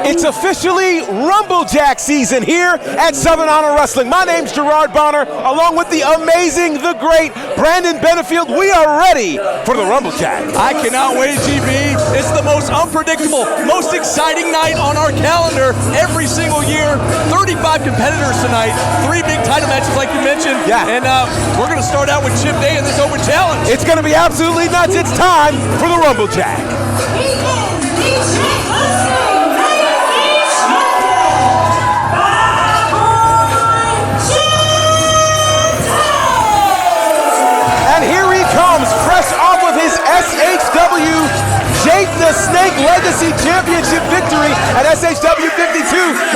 It's officially Rumblejack season here at Southern Honor Wrestling. My name's Gerard Bonner, along with the amazing, the great Brandon Benefield. We are ready for the Rumblejack. I cannot wait, GB. It's the most unpredictable, most exciting night on our calendar every single year. 35 competitors tonight, 3 big title matches like you mentioned. Yeah. And we're going to start out with Chip Day in this open challenge. It's going to be absolutely nuts. It's time for the Rumblejack. And here he comes, fresh off of his SHW Jake the Snake Legacy Championship victory at SHW 52.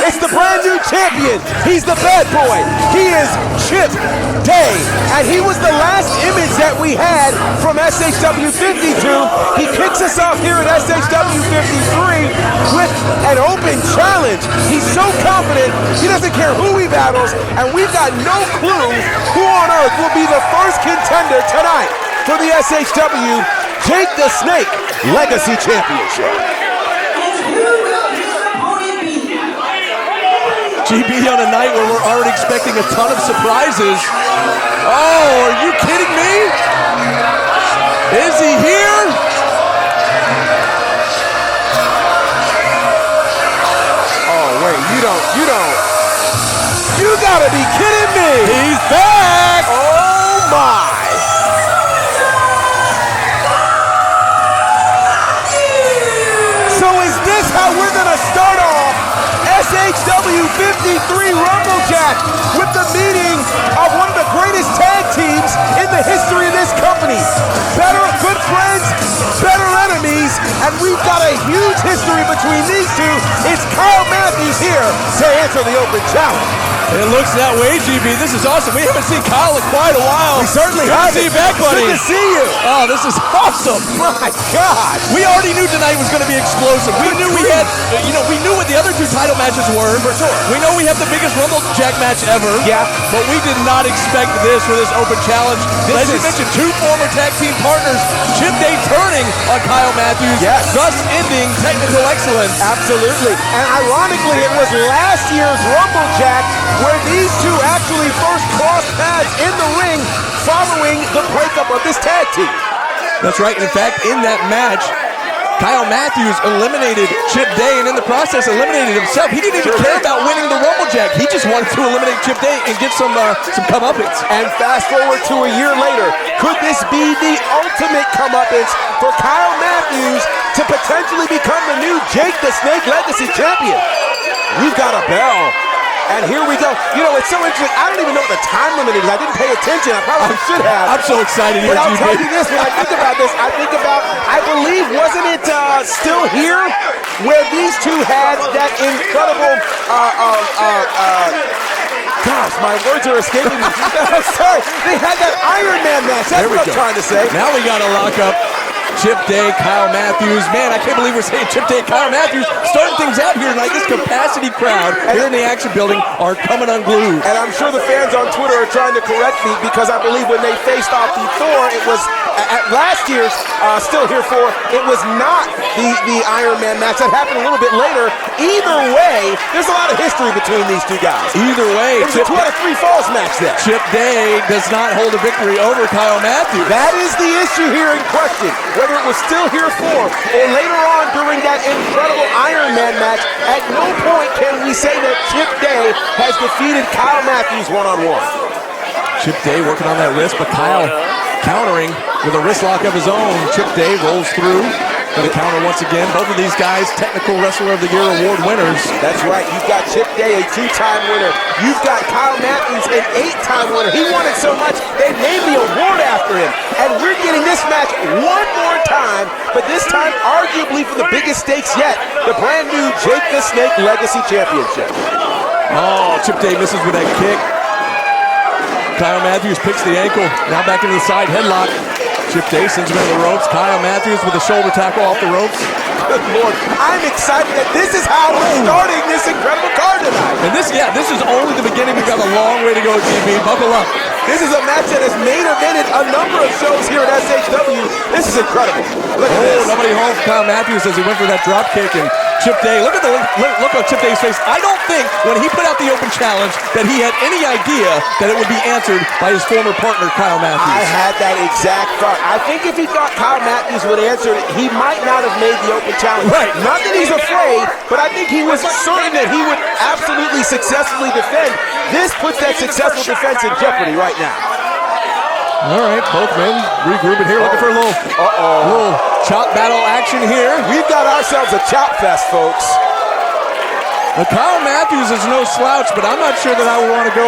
It's the brand new champion. He's the bad boy. He is Chip Day. And he was the last image that we had from SHW 52. He kicks us off here at SHW 53 with an open challenge. He's so confident, he doesn't care who he battles, and we've got no clue who on earth will be the first contender tonight for the SHW Jake the Snake Legacy Championship. GB on a night where we're already expecting a ton of surprises. Oh, are you kidding me? Is he here? Oh, wait, you gotta be kidding me. He's back. Oh my. So is this how we're gonna start off SHW 53 Rumblejack with the meeting of one of the greatest tag teams in the history of this company? Better good friends, better enemies, and we've got a huge history between these two. It's Kyle Mathews here to answer the open challenge. It looks that way, GB. This is awesome. We haven't seen Kyle in quite a while. We certainly Good haven't. to see you back, buddy. Good to see you. Oh, this is awesome. My God. We already knew tonight was going to be explosive. We knew we had, we knew what the other 2 title matches were. For sure. We know we have the biggest Rumblejack match ever. Yeah. But we did not expect this for this open challenge. As you mentioned, 2 former tag team partners, Chip Day turning on Kyle Mathews, yes, thus ending technical excellence. Absolutely. And ironically, it was last year's Rumblejack where these two actually first crossed paths in the ring following the breakup of this tag team. That's right. In fact, in that match, Kyle Mathews eliminated Chip Day and in the process eliminated himself. He didn't even care about winning the Rumblejack. He just wanted to eliminate Chip Day and get some comeuppance. And fast forward to a year later, could this be the ultimate comeuppance for Kyle Mathews to potentially become the new Jake the Snake Legacy Champion? We've got a bell. And here we go. You know, it's so interesting. I don't even know what the time limit is. I didn't pay attention. I probably should have. I'm so excited here, But I'll GB. tell you this, when I think about this, I believe, wasn't it Still Here where these two had that incredible, gosh, my words are escaping me. I'm sorry. They had that Iron Man match. That's what I'm trying to say. Now we got to lock up Chip Day, Kyle Mathews. Man, I can't believe we're saying Chip Day, Kyle Mathews starting things out here tonight. This capacity crowd here in the Action Building are coming unglued. And I'm sure the fans on Twitter are trying to correct me because I believe when they faced off before, it was at last year's Still Here 4, it was not the Iron Man match. That happened a little bit later. Either way, there's a lot of history between these two guys. Either way, it was a 2 out of 3 falls match there. Chip Day does not hold a victory over Kyle Mathews. That is the issue here in question. Whether it was Still Here 4 or later on during that incredible Iron Man match, at no point can we say that Chip Day has defeated Kyle Mathews one-on-one. Chip Day working on that wrist, but Kyle countering with a wrist lock of his own. Chip Day rolls through. Going to counter once again. Both of these guys, Technical Wrestler of the Year award winners. That's right. You've got Chip Day, a 2-time winner. You've got Kyle Mathews, an 8-time winner. He won it so much, they named the award after him. And we're getting this match one more time, but this time arguably for the biggest stakes yet, the brand new Jake the Snake Legacy Championship. Oh, Chip Day misses with that kick. Kyle Mathews picks the ankle. Now back into the side headlock. Chip Day sends him into the ropes. Kyle Mathews with a shoulder tackle off the ropes. Good Lord. I'm excited that this is how we're starting this incredible card tonight. And this is only the beginning. We've got a long way to go, GB. Buckle up. This is a match that has main evented a number of shows here at SHW. This is incredible. Look at this. Nobody home for Kyle Mathews as he went for that drop kick, and Chip Day, look on Chip Day's face. I don't think when he put out the open challenge that he had any idea that it would be answered by his former partner, Kyle Mathews. I had that exact thought. I think if he thought Kyle Mathews would answer it, he might not have made the open challenge. Right. Not that he's afraid, but I think he was certain that he would absolutely successfully defend. This puts that successful defense in jeopardy right now. All right, both men regrouping here, looking for a little chop battle action here. We've got ourselves a chop fest, folks. Now, Kyle Mathews is no slouch, but I'm not sure that I would want to go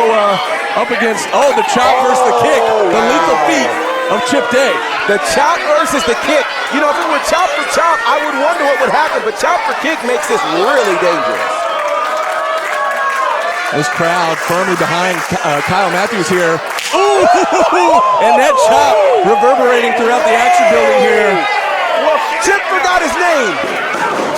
up against, the chop versus the kick, the lethal feat of Chip Day. The chop versus the kick. You know, if it were chop for chop, I would wonder what would happen, but chop for kick makes this really dangerous. This crowd firmly behind Kyle Mathews here. Ooh! And that chop reverberating throughout the action building here. Well, Chip forgot his name.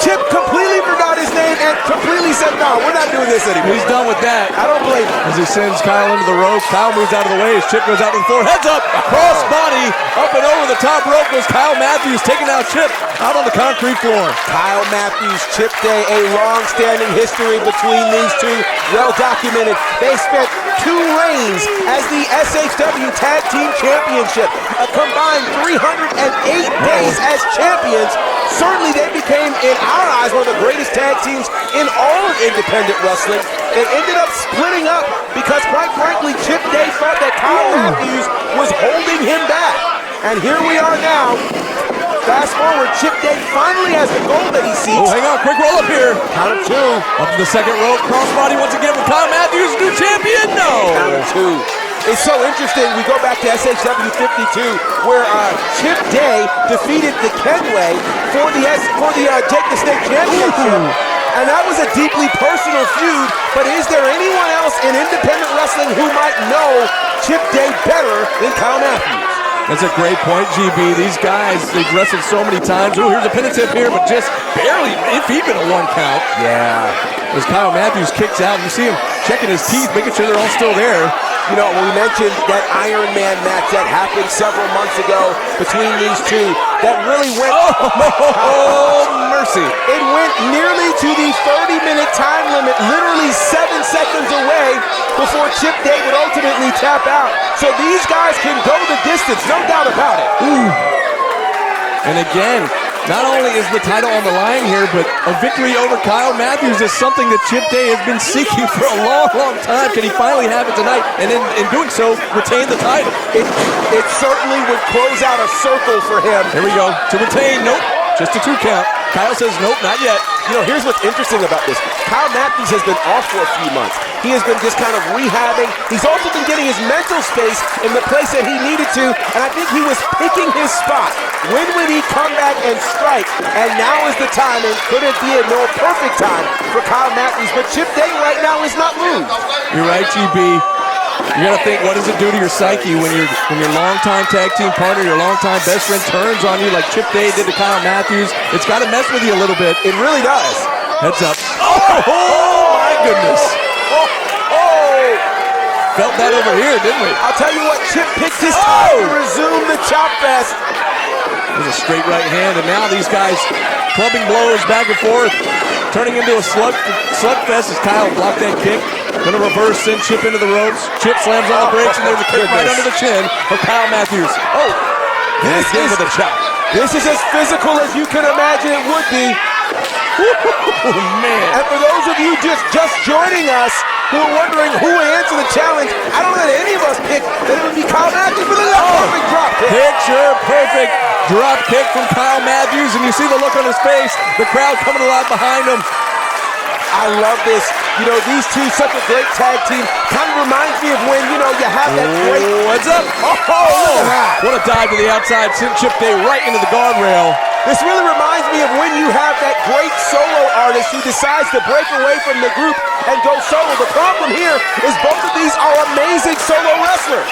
Chip completely forgot his name and completely said, no, we're not doing this anymore. He's done with that. I don't blame him. As he sends Kyle into the ropes, Kyle moves out of the way as Chip goes out to the floor. Heads up, cross body, up and over the top rope goes Kyle Mathews, taking out Chip out on the concrete floor. Kyle Mathews, Chip Day, a long-standing history between these two, well documented. They spent 2 reigns as the SHW Tag Team Championship, a combined 308 days as champions. Certainly they became, in our eyes, one of the greatest tag teams in all of independent wrestling. It ended up splitting up because, quite frankly, Chip Day thought that Kyle Mathews was holding him back. And here we are now. Fast forward, Chip Day finally has the goal that he seeks. Oh, hang on, quick roll up here. Count of 2. Up to the second rope, crossbody once again from Kyle Mathews, new champion. No. Count of 2. It's so interesting. We go back to SHW 52, where Chip Day defeated the Kenway for the Jake the Snake Championship. And that was a deeply personal feud, but is there anyone else in independent wrestling who might know Chip Day better than Kyle Mathews? That's a great point, GB. These guys, they've wrestled so many times. Oh, here's a pin attempt here, but just barely, if even a 1 count. Yeah. As Kyle Mathews kicks out, you see him checking his teeth, making sure they're all still there. You know, when we mentioned that Iron Man match that happened several months ago between these two, that really went... Oh, mercy. It went nearly to the 30-minute time limit, literally 7 seconds away before Chip Day would ultimately tap out. So these guys can go the distance, no doubt about it. Ooh. And again, not only is the title on the line here, but a victory over Kyle Mathews is something that Chip Day has been seeking for a long, long time. Can he finally have it tonight? And in doing so, retain the title? It certainly would close out a circle for him. Here we go. To retain, nope, just a 2 count. Kyle says, nope, not yet. You know, here's what's interesting about this. Kyle Mathews has been off for a few months. He has been just kind of rehabbing. He's also been getting his mental space in the place that he needed to, and I think he was picking his spot. When would he come back and strike? And now is the time, and couldn't be a more perfect time for Kyle Mathews, but Chip Day right now is not moved. You're right, GB. You gotta think, what does it do to your psyche when your longtime tag team partner, your longtime best friend turns on you like Chip Day did to Kyle Mathews? It's gotta mess with you a little bit. It really does. Heads up. Oh my goodness. Felt that over here, didn't we? I'll tell you what, Chip picked his time to resume the chop fest. There's a straight right hand, and now these guys clubbing blows back and forth, turning into a slugfest as Kyle blocked that kick. Gonna reverse, send Chip into the ropes. Chip slams on the brakes, and there's a kick right under the chin of Kyle Mathews. Oh, this is with a chop. This is as physical as you can imagine it would be. Oh, man. And for those of you just joining us who are wondering who would answer the challenge, I don't know that any of us picked that it would be Kyle Mathews, but look at that perfect drop kick. Picture perfect drop kick from Kyle Mathews, and you see the look on his face, the crowd coming alive behind him. I love this. You know, these two, such a great tag team. Kind of reminds me of when, you know, you have that great... What's up? Oh, what a dive to the outside. Sent Chip Day right into the guardrail. This really reminds me of when you have that great solo artist who decides to break away from the group and go solo. The problem here is both of these are amazing solo wrestlers.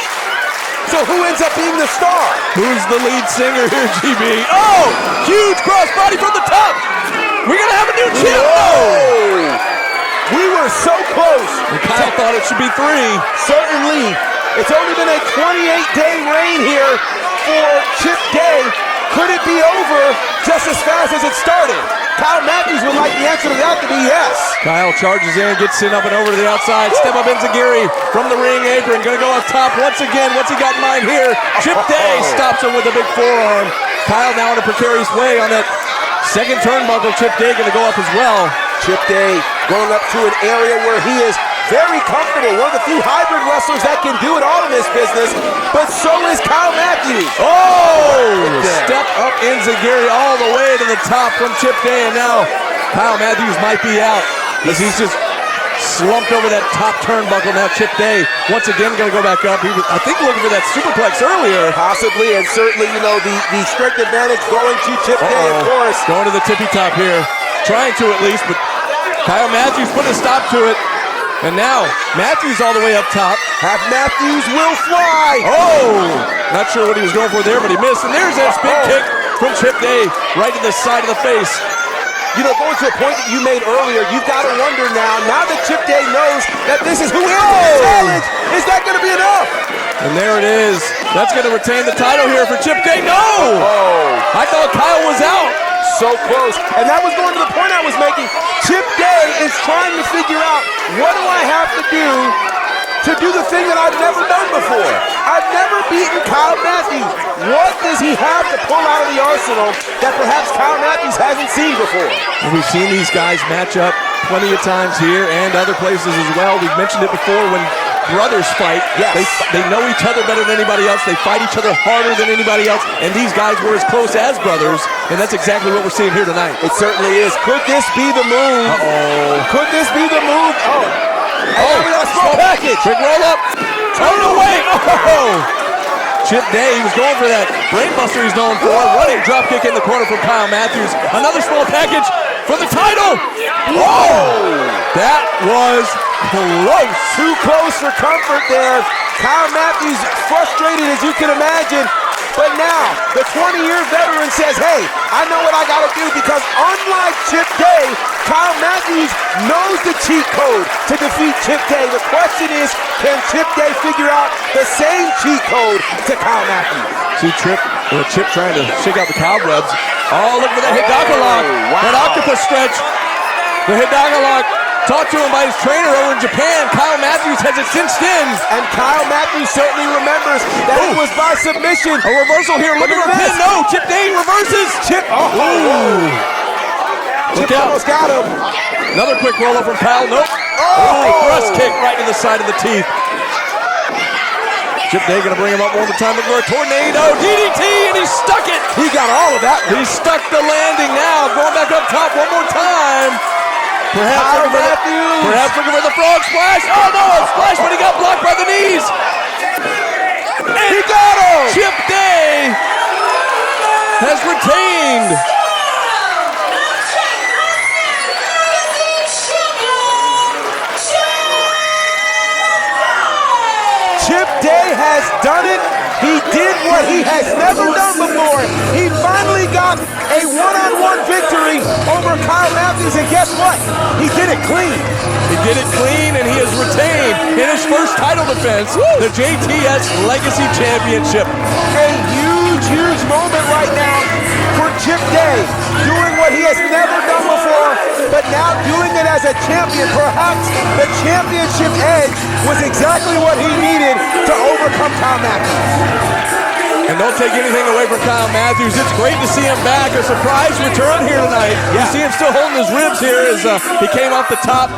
So who ends up being the star? Who's the lead singer here, GB? Oh, huge crossbody from the top. We're going to have a new champ. No! We were so close. And Kyle thought it should be 3. Certainly. It's only been a 28-day reign here for Chip Day. Could it be over just as fast as it started? Kyle Mathews would like the answer to that to be yes. Kyle charges in, gets in up and over to the outside. Step up Enziguri from the ring apron. Going to go up top once again. What's he got in mind here? Chip Day stops him with a big forearm. Kyle now in a precarious way on that second turnbuckle. Chip Day going to go up as well. Chip Day going up to an area where he is very comfortable. One of the few hybrid wrestlers that can do it all in this business, but so is Kyle Mathews. Oh! Step up Enziguri all the way to the top from Chip Day, and now Kyle Mathews might be out as he's just slumped over that top turnbuckle. Now Chip Day once again going to go back up. He was, I think, looking for that superplex earlier. Possibly, and certainly, you know, the strength advantage going to Chip Day, of course. Going to the tippy top here. Trying to at least, but Kyle Mathews put a stop to it. And now, Mathews all the way up top. Half Mathews will fly. Oh! Not sure what he was going for there, but he missed. And there's that spin kick from Chip Day right to the side of the face. You know, going to a point that you made earlier, you've got to wonder now that Chip Day knows that this is who he is in the challenge, is that going to be enough? And there it is. That's going to retain the title here for Chip Day. No! Oh! I thought Kyle was out. So close. And that was going to the point I was making. Chip Day is trying to figure out, what do I have to do the thing that I've never done before? I've never beaten Kyle Mathews. What does he have to pull out of the arsenal that perhaps Kyle Mathews hasn't seen before? We've seen these guys match up plenty of times here and other places as well. We've mentioned it before when brothers fight. Yes. They know each other better than anybody else. They fight each other harder than anybody else. And these guys were as close as brothers. And that's exactly what we're seeing here tonight. It certainly is. Could this be the move? Uh-oh. Could this be the move? Oh. And we got a small package. Big roll up. Turn away. Oh. Chip Day, he was going for that brainbuster he's known for. Running drop kick in the corner from Kyle Mathews. Another small package for the title. Whoa. That was close. Too close for comfort there. Kyle Mathews frustrated as you can imagine. But now, the 20-year veteran says, hey, I know what I got to do, because unlike Chip Day, Kyle Mathews knows the cheat code to defeat Chip Day. The question is, can Chip Day figure out the same cheat code to Kyle Mathews? See Chip trying to shake out the cobwebs. Oh, look for that Hidaka lock. Wow. That octopus stretch. The Hidaka lock. Taught to him by his trainer over in Japan. Kyle Mathews has it cinched in. And Kyle Mathews certainly remembers that it was by submission. A reversal here. Look at the pin. No, Chip Day reverses. Chip almost got him. Another quick roll up from Kyle. Nope. Thrust kick right to the side of the teeth. Chip Day gonna bring him up one more time. Look for a tornado DDT, and he stuck it. He got all of that. He stuck the landing now. Going back up top one more time. Perhaps looking for the frog splash. Oh no, a splash, but he got blocked by the knees. And he got him. Chip Day has retained. Chip Day has done it. He did what he has never done before. He finally got a one-on-one victory over Kyle Mathews, and guess what? He did it clean. He did it clean, and he has retained in his first title defense the JTS Legacy Championship. A huge moment right now for Chip Day, doing what he has never done before, but now doing it as a champion. Perhaps the championship edge was exactly what he needed to overcome Kyle Mathews. And don't take anything away from Kyle Mathews. It's great to see him back. A surprise return here tonight. You see him still holding his ribs here as he came off the top.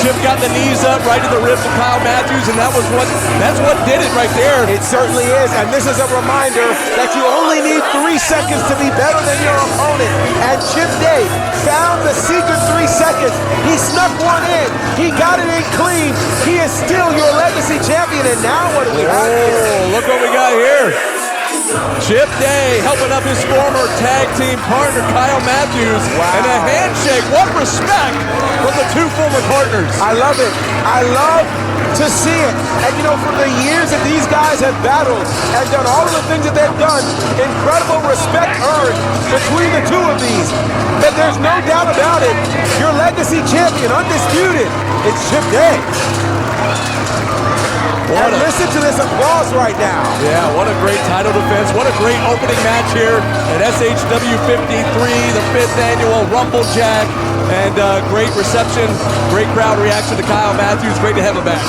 Chip got the knees up right to the ribs of Kyle Mathews, and that's what did it right there. It certainly is, and this is a reminder that you only need 3 seconds to be better than your opponent. And Chip Day found the secret 3 seconds. He snuck one in. He got it in clean. He is still your legacy champion, and now what do we have here? Look what we got here. Chip Day helping up his former tag team partner, Kyle Mathews. Wow. And a handshake. What respect from the two former partners. I love it. I love to see it. And you know, for the years that these guys have battled and done all of the things that they've done, incredible respect earned between the two of these. But there's no doubt about it, your legacy champion, undisputed, it's Chip Day. And listen to this applause right now. Yeah, what a great title defense. What a great opening match here at SHW 53, the 5th annual Rumble Jack. And great reception, great crowd reaction to Kyle Mathews. Great to have him back.